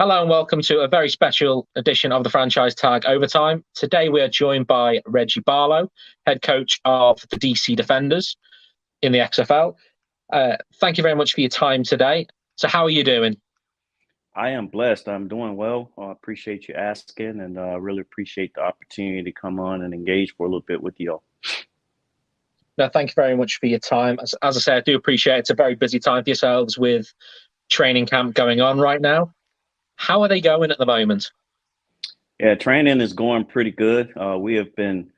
Hello and welcome to a very special edition of the Franchise Tag Overtime. Today we are joined by Reggie Barlow, head coach of the DC Defenders in the XFL. Thank you very much for your time today. So how are you doing? I am blessed. I'm doing well. I appreciate you asking, and I really appreciate the opportunity to come on and engage for a little bit with y'all. No, thank you very much for your time. As I say, I do appreciate it's a very busy time for yourselves with training camp going on right now. How are they going at the moment? Yeah, training is going pretty good. We have been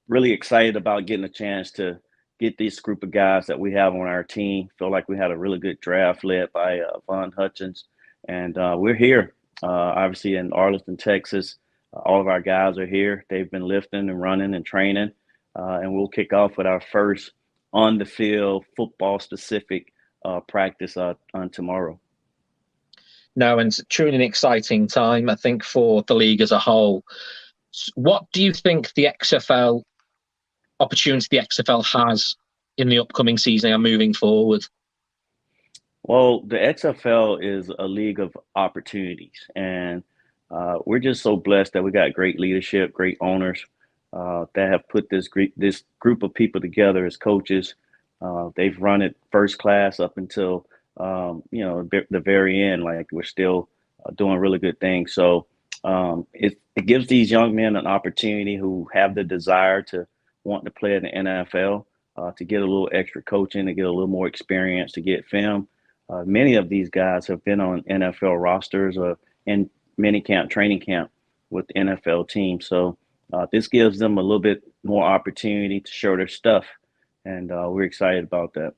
really excited about getting a chance to get this group of guys that we have on our team. Feel like we had a really good draft led by Von Hutchins, and we're here, obviously in Arlington, Texas. All of our guys are here. They've been lifting and running and training, and we'll kick off with our first on the field football specific practice on tomorrow. No, and it's truly an exciting time, I think, for the league as a whole. What do you think the XFL opportunity the XFL has in the upcoming season and moving forward? Well, the XFL is a league of opportunities, and we're just so blessed that we got great leadership, great owners that have put this group of people together as coaches. They've run it first class up until the very end. Like we're still doing really good things. So it gives these young men an opportunity who have the desire to want to play in the NFL to get a little extra coaching, to get a little more experience, to get film. Many of these guys have been on NFL rosters or in minicamp, training camp with the NFL team. So this gives them a little bit more opportunity to show their stuff. And we're excited about that.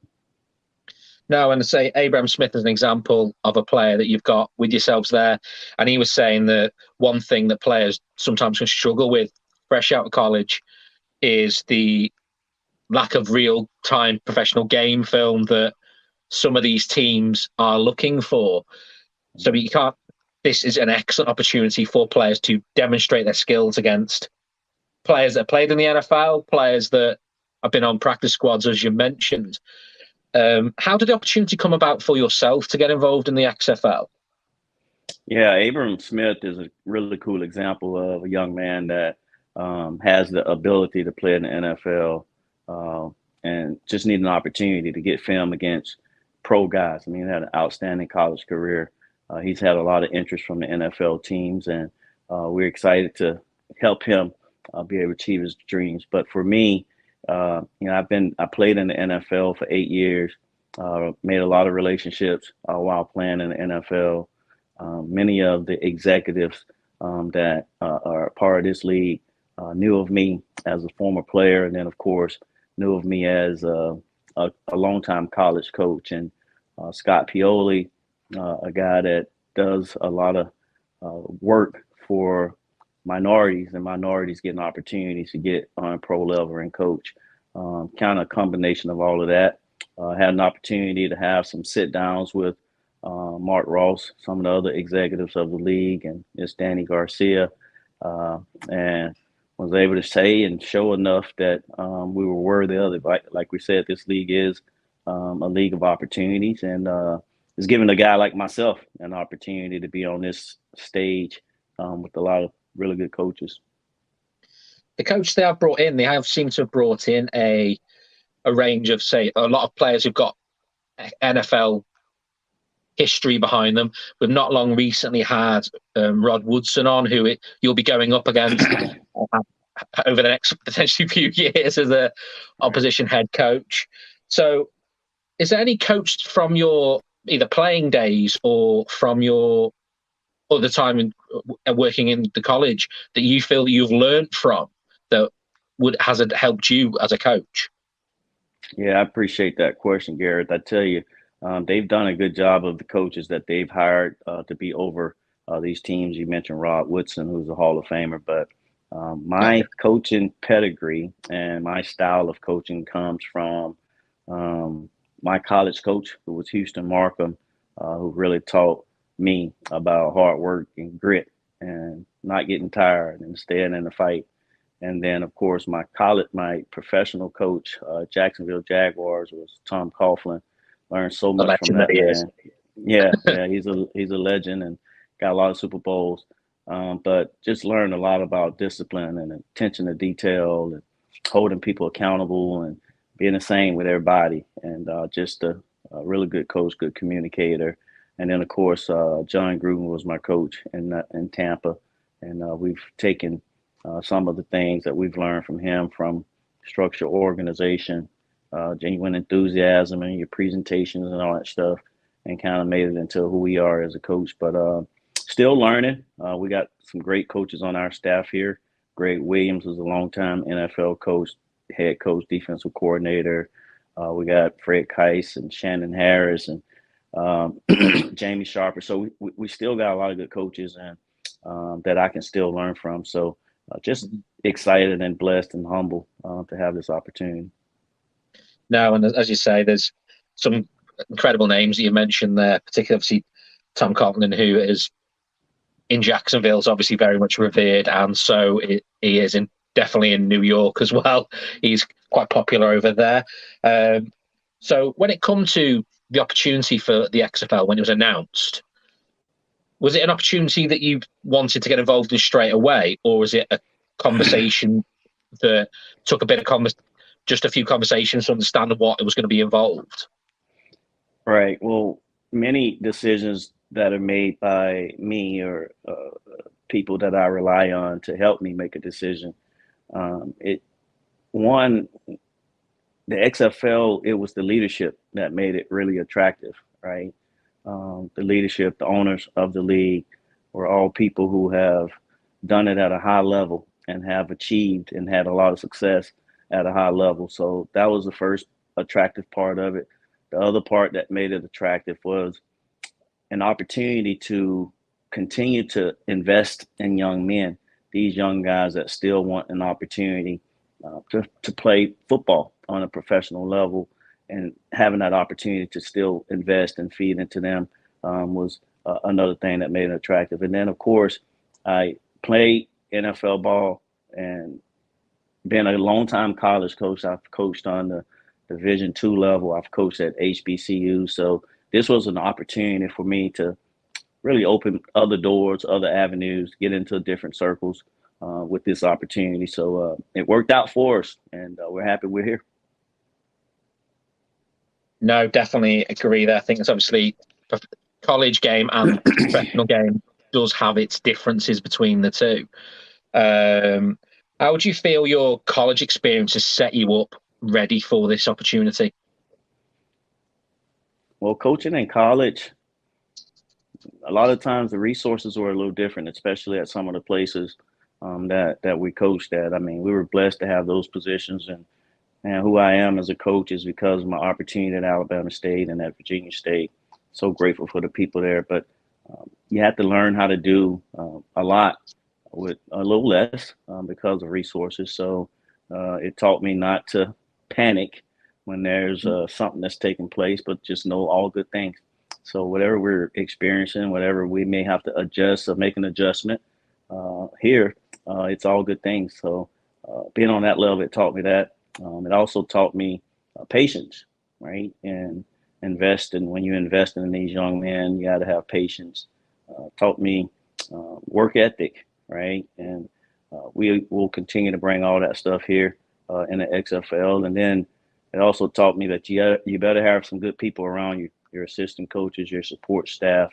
No, and say Abraham Smith is an example of a player that you've got with yourselves there. And he was saying that one thing that players sometimes can struggle with fresh out of college is the lack of real-time professional game film that some of these teams are looking for. So this is an excellent opportunity for players to demonstrate their skills against players that played in the NFL, players that have been on practice squads, as you mentioned. How did the opportunity come about for yourself to get involved in the XFL? Yeah, Abraham Smith is a really cool example of a young man that has the ability to play in the NFL and just need an opportunity to get film against pro guys. I mean, he had an outstanding college career. He's had a lot of interest from the NFL teams, and we're excited to help him be able to achieve his dreams. But for me, I played in the NFL for 8 years, made a lot of relationships while playing in the NFL. Many of the executives that are part of this league knew of me as a former player, and then, of course, knew of me as a longtime college coach. And Scott Pioli, a guy that does a lot of work for minorities, and minorities getting opportunities to get on a pro level and coach. Kind of a combination of all of that. Had an opportunity to have some sit downs with Mark Ross, some of the other executives of the league, and Miss Danny Garcia, and was able to say and show enough that we were worthy of it. Like we said, this league is a league of opportunities, and it's giving a guy like myself an opportunity to be on this stage with a lot of really good coaches. The coach they have brought in, they have seemed to have brought in a range of, say, a lot of players who've got NFL history behind them. We've not long recently had Rod Woodson on, who you'll be going up against over the next potentially few years as a opposition head coach. So is there any coach from your either playing days or from your other time working in the college that you feel you've learned from that has it helped you as a coach? Yeah, I appreciate that question, Gareth. I tell you, they've done a good job of the coaches that they've hired to be over these teams. You mentioned Rod Woodson, who's a Hall of Famer, but my coaching pedigree and my style of coaching comes from my college coach, who was Houston Markham, who really taught me about hard work and grit and not getting tired and staying in the fight. And then, of course, my professional coach, Jacksonville Jaguars, was Tom Coughlin. Learned so much from that man. Yeah, he's a legend and got a lot of Super Bowls. But just learned a lot about discipline and attention to detail and holding people accountable and being the same with everybody. And just a really good coach, good communicator. And then of course, John Gruden was my coach in Tampa, and we've taken some of the things that we've learned from him, from structure, organization, genuine enthusiasm, and your presentations and all that stuff, and kind of made it into who we are as a coach. But still learning. We got some great coaches on our staff here. Greg Williams was a longtime NFL coach, head coach, defensive coordinator. We got Fred Keiss and Shannon Harris and Jamie Sharper. So we still got a lot of good coaches and that I can still learn from. So just excited and blessed and humble to have this opportunity. No, and as you say, there's some incredible names that you mentioned there, particularly obviously Tom Coughlin, who is in Jacksonville, is obviously very much revered, and so he is definitely in New York as well. He's quite popular over there. So when it comes to the opportunity for the XFL, when it was announced, was it an opportunity that you wanted to get involved in straight away, or was it a conversation that took a bit of just a few conversations to understand what it was going to be involved? Right. Well, many decisions that are made by me or people that I rely on to help me make a decision. The XFL, it was the leadership that made it really attractive, right? The leadership, the owners of the league were all people who have done it at a high level and have achieved and had a lot of success at a high level. So that was the first attractive part of it. The other part that made it attractive was an opportunity to continue to invest in young men, these young guys that still want an opportunity to play football on a professional level, and having that opportunity to still invest and feed into them was another thing that made it attractive. And then, of course, I played NFL ball and been a long-time college coach. I've coached on the Division II level. I've coached at HBCU. So this was an opportunity for me to really open other doors, other avenues, get into different circles with this opportunity. So it worked out for us, and we're happy we're here. No, definitely agree there. I think it's obviously college game and professional game does have its differences between the two. How would you feel your college experience has set you up ready for this opportunity? Well, coaching in college, a lot of times the resources were a little different, especially at some of the places that we coached at. I mean, we were blessed to have those positions, and who I am as a coach is because of my opportunity at Alabama State and at Virginia State. So grateful for the people there, but you have to learn how to do a lot with a little less because of resources. So it taught me not to panic when there's something that's taking place, but just know all good things. So whatever we're experiencing, whatever we may have to adjust or make an adjustment here, it's all good things. So being on that level, it taught me that. It also taught me patience, right? And when you invest in these young men, you got to have patience. Taught me work ethic, right? And we will continue to bring all that stuff here in the XFL. And then it also taught me that you better have some good people around you, your assistant coaches, your support staff.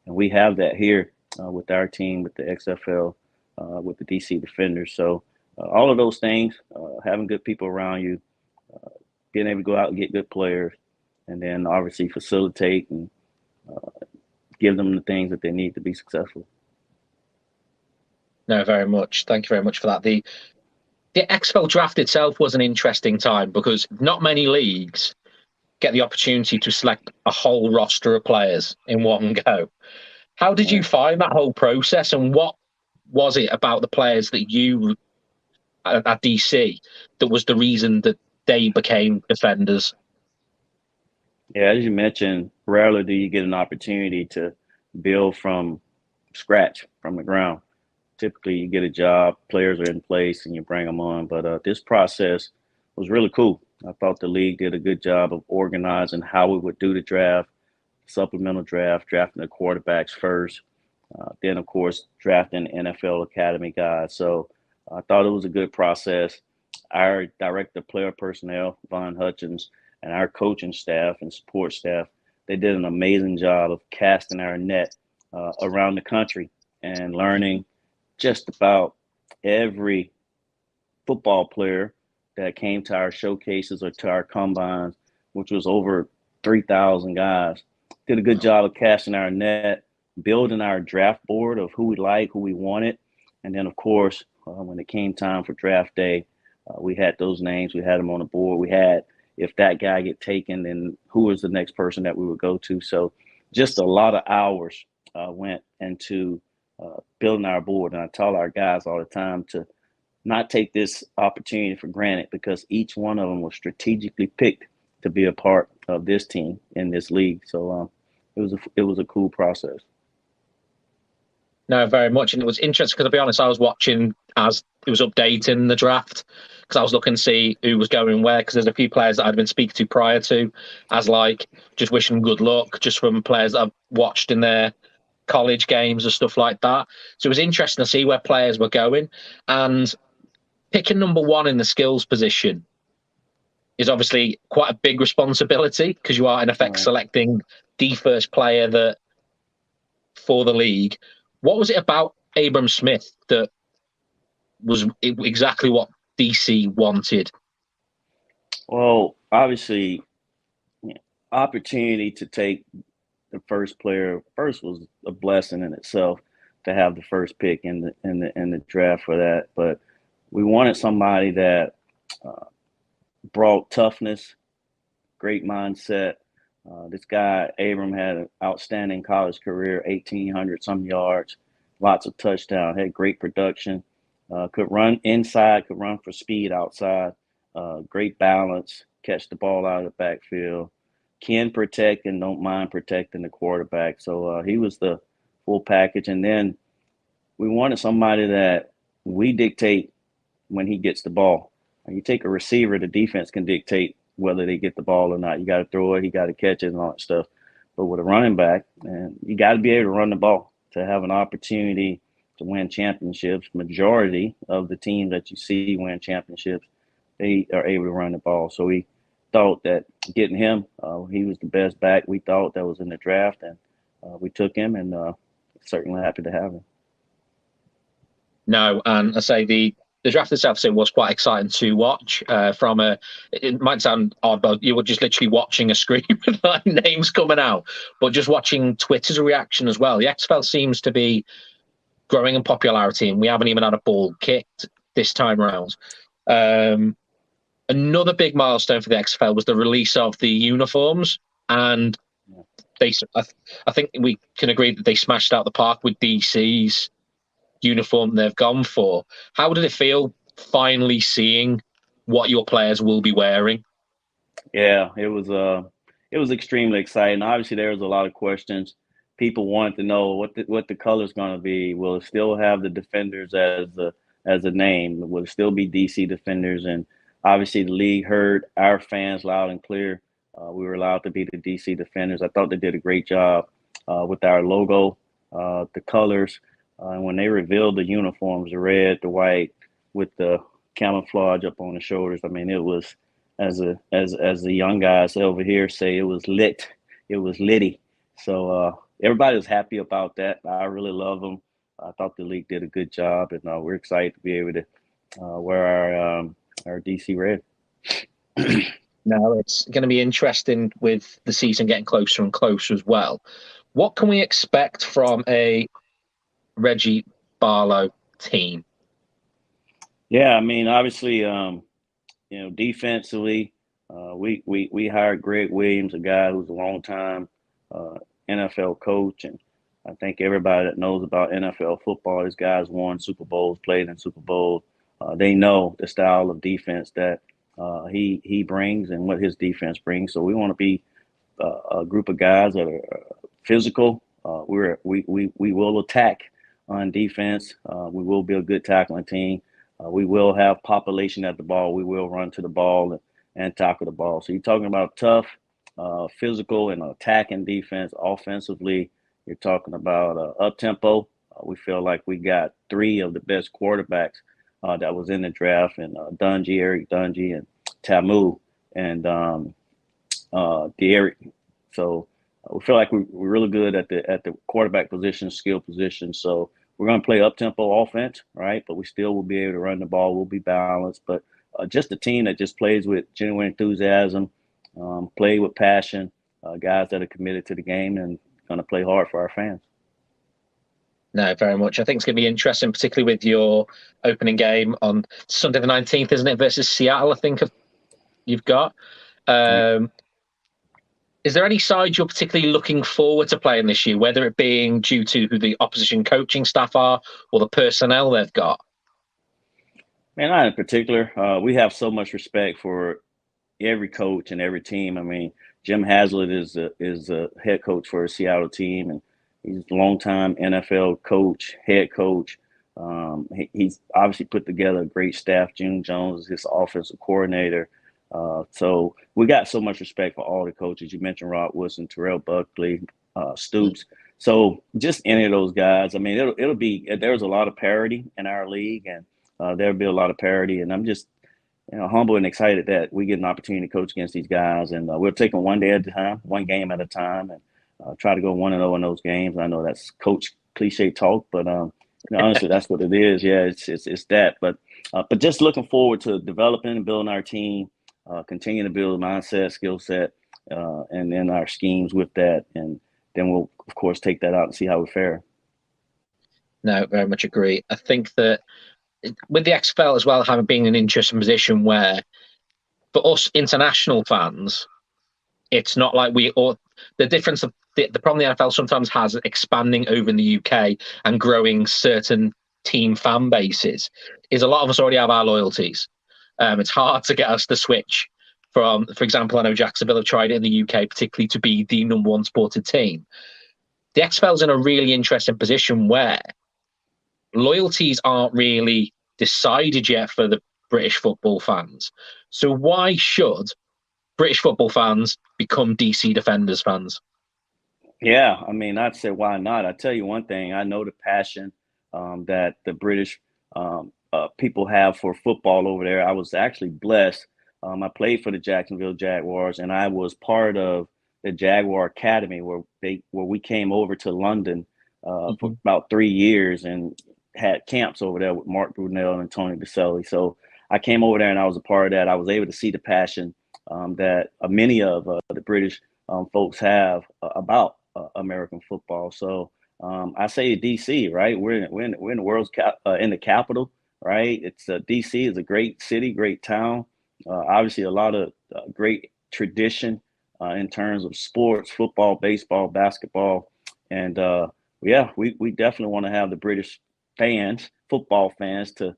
And we have that here with our team, with the XFL, with the DC Defenders. So all of those things, having good people around you, being able to go out and get good players, and then obviously facilitate and give them the things that they need to be successful. No, very much. Thank you very much for that. The XFL draft itself was an interesting time because not many leagues get the opportunity to select a whole roster of players in one go. How did you find that whole process, and what was it about the players that you at DC that was the reason that they became defenders? Yeah, as you mentioned, rarely do you get an opportunity to build from scratch, from the ground. Typically, you get a job, players are in place, and you bring them on. But this process was really cool. I thought the league did a good job of organizing how we would do the draft, supplemental draft, drafting the quarterbacks first. Then, of course, drafting NFL Academy guys. So I thought it was a good process. Our director of player personnel, Von Hutchins, and our coaching staff and support staff, they did an amazing job of casting our net around the country and learning just about every football player that came to our showcases or to our combines, which was over 3,000 guys. Did a good job of casting our net, building our draft board of who we like, who we wanted. And then, of course, when it came time for draft day, we had those names. We had them on the board. We had, if that guy get taken, then who was the next person that we would go to. So just a lot of hours went into building our board. And I tell our guys all the time to not take this opportunity for granted, because each one of them was strategically picked to be a part of this team in this league. So it was a cool process. No, very much. And it was interesting because, to be honest, I was watching as it was updating the draft, because I was looking to see who was going where, because there's a few players that I'd been speaking to prior to, as like just wishing them good luck, just from players that I've watched in their college games and stuff like that. So it was interesting to see where players were going. And picking number one in the skills position is obviously quite a big responsibility, because you are in effect selecting the first player that for the league. What was it about Abram Smith that was exactly what DC wanted? Well, obviously, opportunity to take the first player first was a blessing in itself, to have the first pick in the draft for that. But we wanted somebody that brought toughness, great mindset. This guy, Abram, had an outstanding college career, 1,800 some yards, lots of touchdowns, had great production, could run inside, could run for speed outside, great balance, catch the ball out of the backfield, can protect and don't mind protecting the quarterback. So he was the full package. And then we wanted somebody that we dictate when he gets the ball. You take a receiver, the defense can dictate whether they get the ball or not. You got to throw it, you got to catch it and all that stuff. But with a running back, man, you got to be able to run the ball to have an opportunity to win championships. Majority of the teams that you see win championships, they are able to run the ball. So we thought that getting him, he was the best back we thought that was in the draft, and we took him, and certainly happy to have him. No, and I say the draft itself was quite exciting to watch. It might sound odd, but you were just literally watching a screen with like names coming out, but just watching Twitter's reaction as well. The XFL seems to be growing in popularity, and we haven't even had a ball kicked this time around. Another big milestone for the XFL was the release of the uniforms, and I think we can agree that they smashed out the park with DC's uniform they've gone for. How did it feel finally seeing what your players will be wearing? Yeah, it was extremely exciting. Obviously, there was a lot of questions. People wanted to know what the color's going to be. Will it still have the Defenders as a name? Will it still be DC Defenders? And obviously, the league heard our fans loud and clear. We were allowed to be the DC Defenders. I thought they did a great job with our logo, the colors. And when they revealed the uniforms, the red, the white, with the camouflage up on the shoulders, I mean, it was, as the young guys over here say, it was lit. It was litty. So everybody was happy about that. I really love them. I thought the league did a good job, and we're excited to be able to wear our DC red. Now it's going to be interesting with the season getting closer and closer as well. What can we expect from a Reggie Barlow team? Yeah, I mean, obviously, defensively, we hired Greg Williams, a guy who's a long-time NFL coach, and I think everybody that knows about NFL football, this guy's won Super Bowls, played in Super Bowls. They know the style of defense that he brings and what his defense brings. So we want to be a group of guys that are physical. We will attack on defense. We will be a good tackling team. We will have population at the ball. We will run to the ball and tackle the ball. So you're talking about tough, physical and attacking defense. Offensively, you're talking about up tempo. We feel like we got three of the best quarterbacks that was in the draft, and Eric Dungy, and Tamu, and Derek. So we feel like we're really good at the quarterback position, skill position. So we're going to play up tempo offense, right? But we still will be able to run the ball. We'll be balanced, but just a team that just plays with genuine enthusiasm, play with passion, guys that are committed to the game and going to play hard for our fans. No, very much. I think it's going to be interesting, particularly with your opening game on Sunday the 19th, isn't it, versus Seattle, I think you've got. Is there any side you're particularly looking forward to playing this year, whether it being due to who the opposition coaching staff are or the personnel they've got? Man, not in particular. We have so much respect for every coach and every team. I mean, Jim Haslett is a head coach for a Seattle team, and he's a longtime NFL coach, head coach. He's obviously put together a great staff. June Jones is his offensive coordinator. So we got so much respect for all the coaches. You mentioned Rod Woodson, Terrell Buckley, Stoops. So just any of those guys. I mean, it'll be, there's a lot of parity in our league, and there'll be a lot of parity. And I'm just, humble and excited that we get an opportunity to coach against these guys. And we'll take them one day at a time, one game at a time, and try to go 1-0 in those games. I know that's coach cliche talk, but honestly, that's what it is. Yeah, it's that. But just looking forward to developing and building our team, continue to build mindset, skill set, and then our schemes with that. And then we'll, of course, take that out and see how we fare. No, very much agree. I think that with the XFL as well, having been an interesting position where, for us international fans, it's not like the difference of the problem the NFL sometimes has expanding over in the UK and growing certain team fan bases is a lot of us already have our loyalties. It's hard to get us to switch from, for example, I know Jacksonville have tried it in the UK, particularly to be the number one supported team. The XFL's in a really interesting position where loyalties aren't really decided yet for the British football fans. So why should British football fans become DC Defenders fans? Yeah, I mean, I'd say why not? I tell you one thing, I know the passion that the British people have for football over there. I was actually blessed. I played for the Jacksonville Jaguars, and I was part of the Jaguar Academy where we came over to London for about 3 years and had camps over there with Mark Brunell and Tony Baselli. So I came over there and I was a part of that. I was able to see the passion that many of the British folks have about American football. So I say DC, right? We're in the world's in the capital, right? It's DC is a great city, great town. Obviously, a lot of great tradition in terms of sports, football, baseball, basketball, and yeah, we definitely want to have the British fans, football fans, to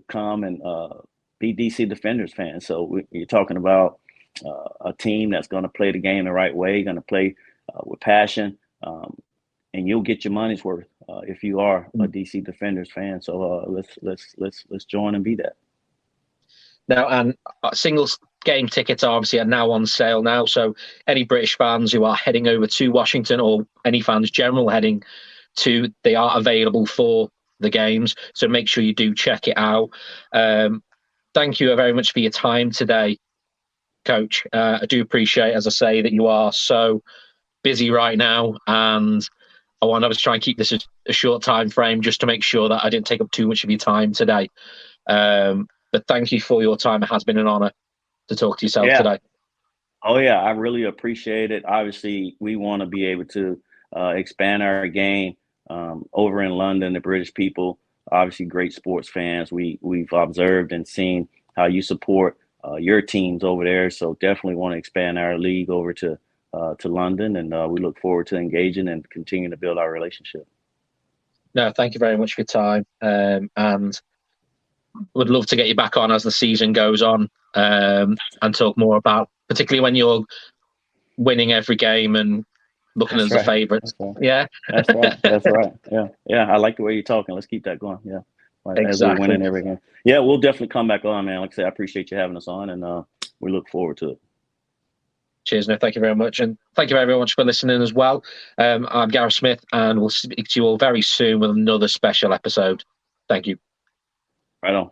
come and be DC Defenders fans. So you're talking about a team that's going to play the game the right way, going to play with passion, and you'll get your money's worth if you are a DC Defenders fan. So let's join and be that. Now, and singles game tickets obviously are now on sale now. So any British fans who are heading over to Washington, or any fans general heading to, they are available for the games. So make sure you do check it out. Thank you very much for your time today, Coach. I do appreciate, as I say, that you are so busy right now, and I want to try and keep this a short time frame just to make sure that I didn't take up too much of your time today. But thank you for your time. It has been an honor to talk to yourself today. Oh, yeah, I really appreciate it. Obviously, we want to be able to expand our game over in London. The British people, obviously great sports fans. We've observed and seen how you support your teams over there. So definitely want to expand our league over to London, and we look forward to engaging and continuing to build our relationship. No, thank you very much for your time, and would love to get you back on as the season goes on, and talk more about, particularly when you're winning every game and looking as the favourites. Right. Yeah, that's right. That's right. Yeah. I like the way you're talking. Let's keep that going. Yeah, exactly. As we're winning every game. Yeah, we'll definitely come back on, man. Like I said, I appreciate you having us on, and we look forward to it. Cheers, no, thank you very much. And thank you very much for listening as well. I'm Gareth Smith, and we'll speak to you all very soon with another special episode. Thank you. Right on.